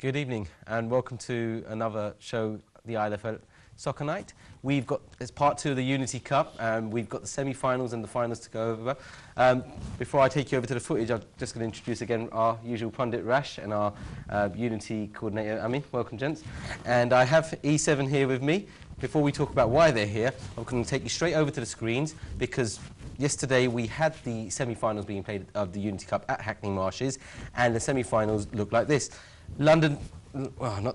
Good evening and welcome to another show, the Ilfl Soccer Night. We've got, it's part 2 of the Unity Cup, and we've got the semi-finals and the finals to go over. Before I take you over to the footage, I'm just going to introduce again our usual pundit Rash and our Unity coordinator Ami. Welcome, gents. And I have E7 here with me. Before we talk about why they're here, I'm going to take you straight over to the screens because yesterday we had the semi-finals being played of the Unity Cup at Hackney Marshes, and the semi-finals look like this. Not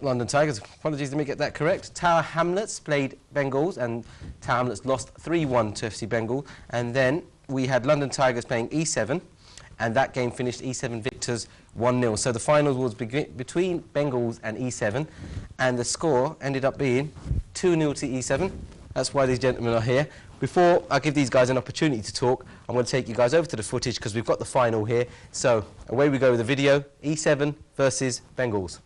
London Tigers, apologies, let me get that correct. Tower Hamlets played Bengals, and Tower Hamlets lost 3-1 to FC Bengal. And then we had London Tigers playing E7, and that game finished E7 victors 1-0. So the final was between Bengals and E7, and the score ended up being 2-0 to E7. That's why these gentlemen are here. Before I give these guys an opportunity to talk, I'm going to take you guys over to the footage because we've got the final here. So away we go with the video, E7 versus Bengals.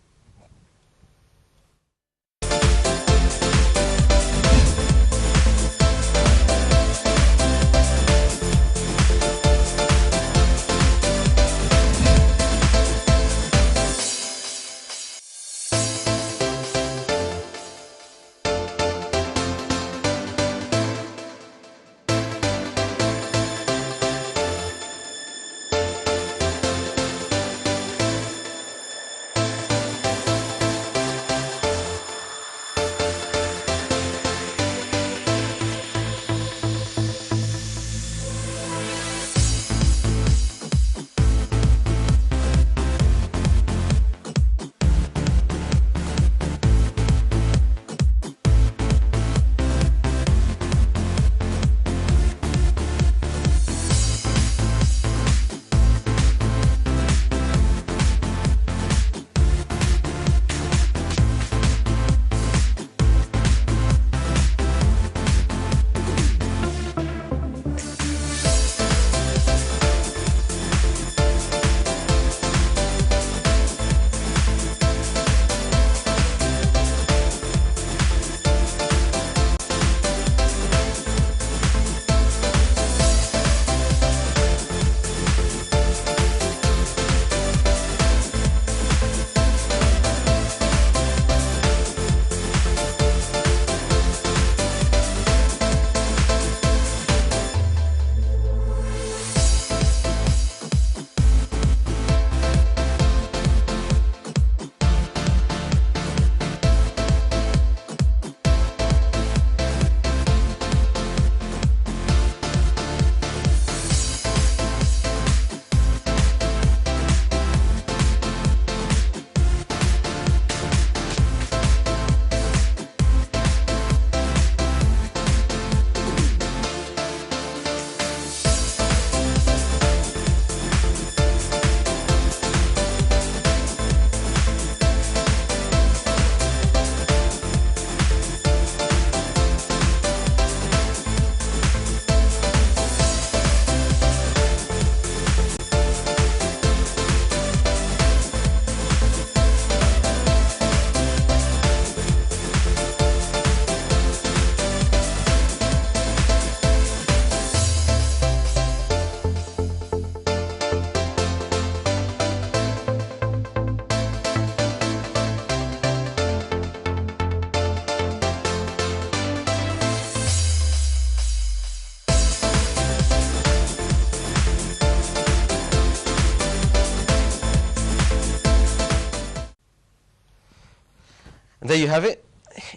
There you have it,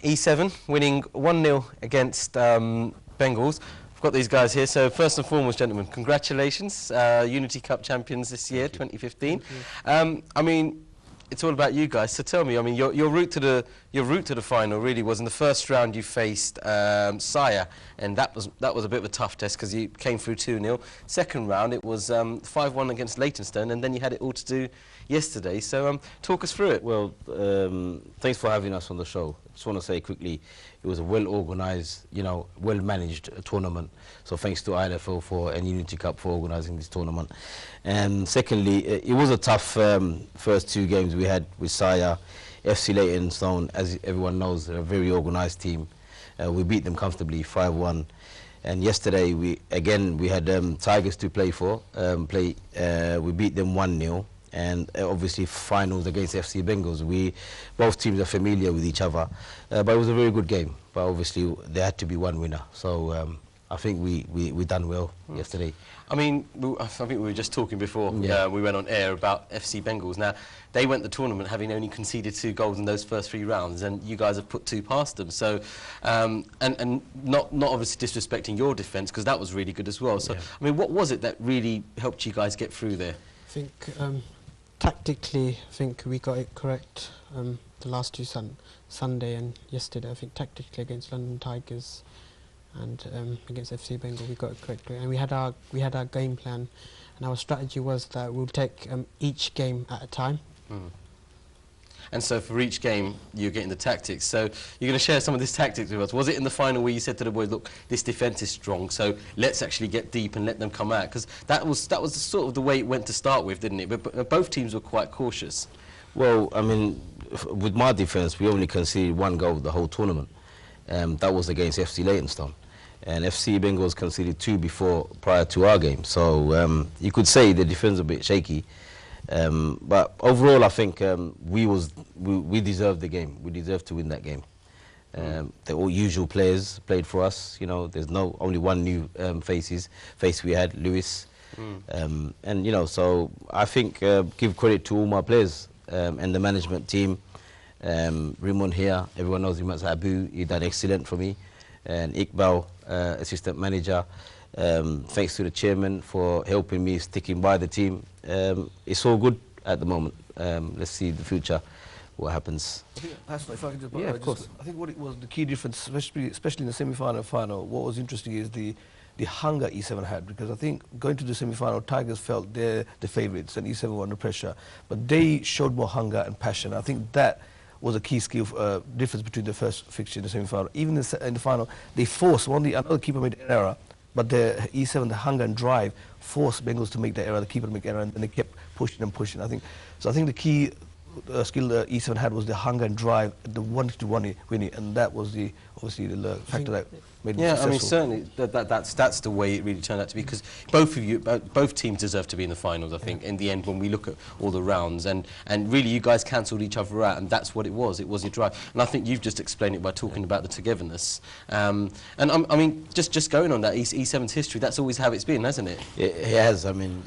E7 winning 1-0 against Bengals. I've got these guys here, so first and foremost, gentlemen, congratulations, Unity Cup champions this year, 2015. I mean, it's all about you guys, so tell me, I mean, your route to the final really was in the first round you faced Sire, and that was a bit of a tough test because you came through 2-0. Second round, it was 5-1 against Leytonstone, and then you had it all to do yesterday. So talk us through it. Well, thanks for having us on the show. I just want to say quickly, it was a well-organised, well-managed tournament. So thanks to ILFL and Unity Cup for organising this tournament. And secondly, it was a tough first 2 games we had with Sire. FC Leytonstone, as everyone knows, they're a very organised team. We beat them comfortably, 5-1. And yesterday, we had Tigers to play for. We beat them 1-0. and obviously finals against FC Bengals. Both teams are familiar with each other, but it was a very good game. But obviously there had to be one winner. So I think we done well yesterday. I mean, I think we were just talking before we went on air about FC Bengals. Now, they went the tournament having only conceded 2 goals in those first 3 rounds, and you guys have put 2 past them. So, and not obviously disrespecting your defence, because that was really good as well. So, I mean, what was it that really helped you guys get through there? I think tactically, I think we got it correct the last 2 Sunday and yesterday. I think tactically against London Tigers and against FC Bengal we got it correctly, and we had our game plan, and our strategy was that we'll take each game at a time. And so for each game you're getting the tactics, so you're going to share some of this tactics with us. Was it in the final where you said to the boys, look, this defence is strong, so let's actually get deep and let them come out? Because that was sort of the way it went to start with, didn't it? But both teams were quite cautious. Well, I mean, with my defence, we only conceded 1 goal the whole tournament. That was against FC Leytonstone. And FC Bengals conceded 2 prior to our game. So you could say the defence a bit shaky. But overall, I think we deserved the game. We deserved to win that game. The all usual players played for us. You know, there's only one new face we had, Lewis. And, you know, so I think give credit to all my players and the management team. Rimon here, everyone knows him as Abu. He done excellent for me. And Iqbal, assistant manager. Thanks to the chairman for helping me, sticking by the team. It's all good at the moment. Let's see the future, what happens. I think, Hassan, if I could just, of course. I think what it was the key difference, especially in the semi-final and final, what was interesting is the hunger E7 had, because I think going to the semi-final, Tigers felt they're the favourites and E7 were under pressure, but they showed more hunger and passion. I think that was a key skill difference between the first fixture and the semi-final. Even in the final, they forced another keeper made an error, but the E7, the hunger and drive, forced Bengals to make the error, the keeper to make error, and they kept pushing and pushing. I think the key skill E7 had was the hunger and drive, the wanting to win it, and that was obviously the factor that made them successful. I mean, certainly that's the way it really turned out to be, because both teams deserve to be in the finals. I think in the end, when we look at all the rounds, and really you guys cancelled each other out, and that's what it was. It was your drive, and I think you've just explained it by talking about the togetherness. And I mean, just going on that E7's history, that's always how it's been, hasn't it? It has. I mean,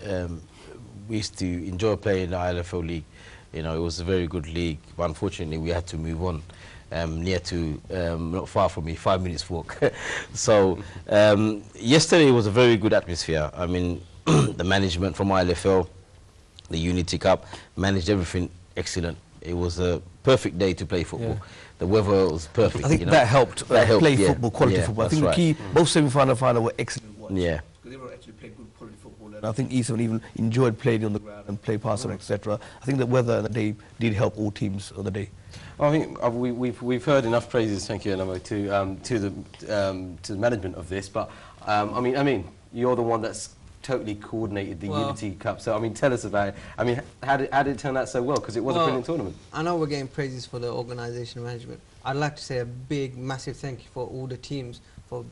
we used to enjoy playing the ILFL league. You know, it was a very good league, but unfortunately we had to move on. Not far from me, 5 minutes walk. So yesterday was a very good atmosphere. I mean, the management from ILFL, the Unity Cup, managed everything excellent. It was a perfect day to play football. The weather was perfect. I think that helped play football, quality football. I think the key, both semi-final and final were excellent ones. Yeah. They were actually playing good quality football, and I think E7 even enjoyed playing on the ground and play past them, etc. I think the weather and the day did help all teams on the day. I think we've heard enough praises, thank you, Anamo, to the management of this. But I mean, you're the one that's totally coordinated the Unity Cup. So I mean, tell us about it. I mean, how did it turn out so well? Because it was a brilliant tournament. I know we're getting praises for the organisation and management. I'd like to say a big, massive thank you for all the teams for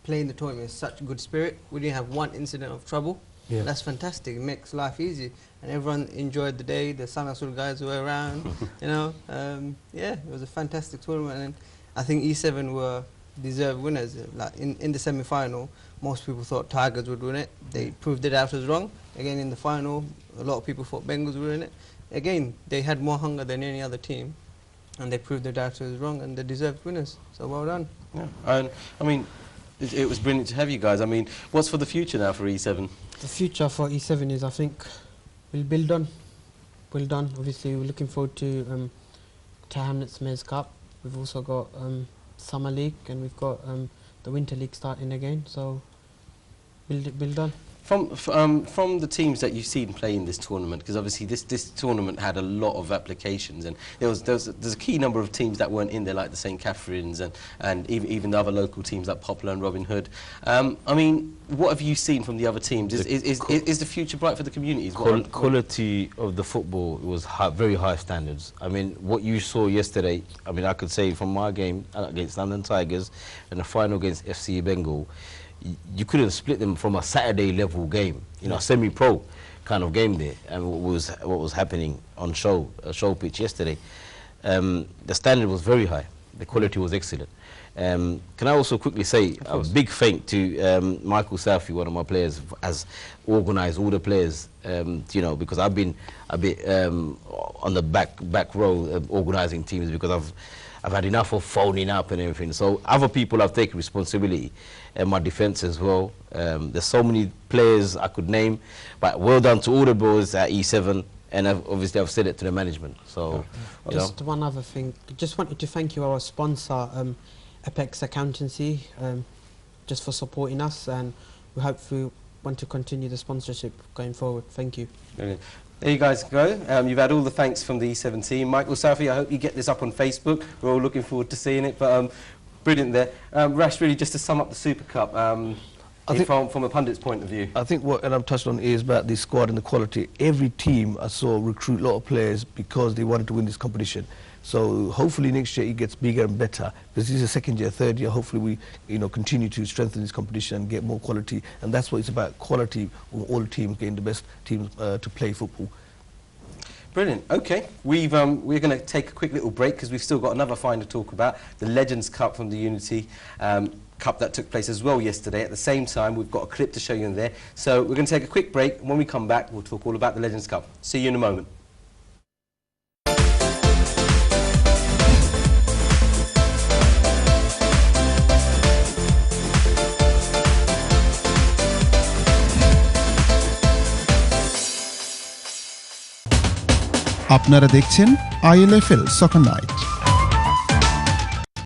playing the tournament in such good spirit. We didn't have one incident of trouble. Yeah. That's fantastic. It makes life easy, and everyone enjoyed the day. The Sanasul guys were around, you know. Yeah, it was a fantastic tournament, and I think E7 were deserved winners. Like in the semi-final, most people thought Tigers would win it. They proved their doubters wrong. Again, in the final, a lot of people thought Bengals would win it. Again, they had more hunger than any other team, and they proved their doubters wrong, and they deserved winners. So well done. Yeah, and I mean, it was brilliant to have you guys. I mean, what's for the future now for E7? The future for E7 is, I think, we'll build on. Obviously, we're looking forward to Hamlet's Mayor's Cup. We've also got Summer League, and we've got the Winter League starting again. So, build on. From the teams that you've seen play in this tournament, because obviously this tournament had a lot of applications, and there's a key number of teams that weren't in there, like the St. Catherine's and even the other local teams like Poplar and Robin Hood. I mean, what have you seen from the other teams? Is the future bright for the communities? Quality of the football was very high standards. I mean, what you saw yesterday, I mean, I could say from my game against London Tigers and the final against FC Bengal, you couldn't split them from a Saturday level game, you know, semi-pro kind of game there. And what was happening on show pitch yesterday, the standard was very high. The quality was excellent. Can I also quickly say a big thank to Michael Southey, one of my players, has organised all the players, you know, because I've been a bit on the back row organising teams, because I've had enough of phoning up and everything. So other people have taken responsibility, and my defence as well. There's so many players I could name, but well done to all the boys at E7, and obviously I've said it to the management. So just one other thing, just wanted to thank you, our sponsor, Apex Accountancy, just for supporting us, and we hope we want to continue the sponsorship going forward. Thank you. Brilliant. There you guys go. You've had all the thanks from the E7 team. Michael Southey, I hope you get this up on Facebook. We're all looking forward to seeing it. But brilliant there. Rash, really just to sum up the Super Cup, from a pundit's point of view. I think what I've touched on is about the squad and the quality. Every team I saw recruit a lot of players because they wanted to win this competition. So hopefully next year it gets bigger and better, because this is the second year, third year. Hopefully we, you know, continue to strengthen this competition and get more quality, and that's what it's about: quality. All teams getting the best teams to play football. Brilliant. Okay, we're going to take a quick little break because we've still got another final to talk about, the Legends Cup from the Unity Cup that took place as well yesterday. At the same time, we've got a clip to show you in there. So we're going to take a quick break. When we come back, we'll talk all about the Legends Cup. See you in a moment. আপনারা দেখছেন ILFL সকার night.